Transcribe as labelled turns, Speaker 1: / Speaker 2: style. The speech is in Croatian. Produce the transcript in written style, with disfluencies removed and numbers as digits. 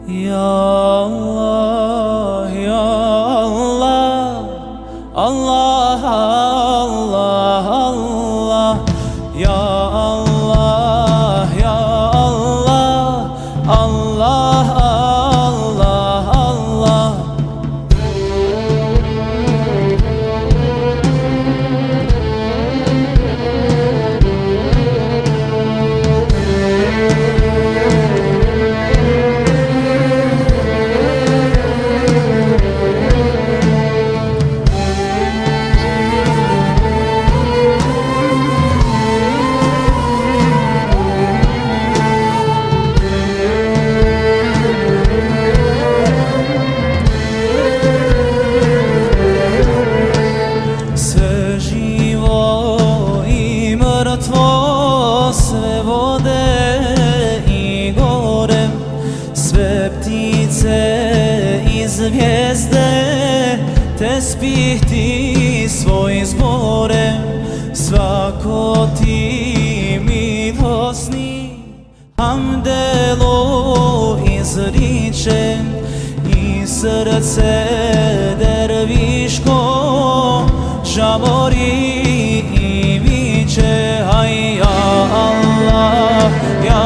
Speaker 1: Ya Allah, Ya Allah, Allah, Allah, Allah, Ya Allah, Ya Allah, Allah, Allah, Allah. Sve vode i gore, sve ptice i zvijezde tespih ti svoj zbore. Svako ti mi dosni hamdelo izriče i srce derviško žamori i viče. Aj, ja Allah, ja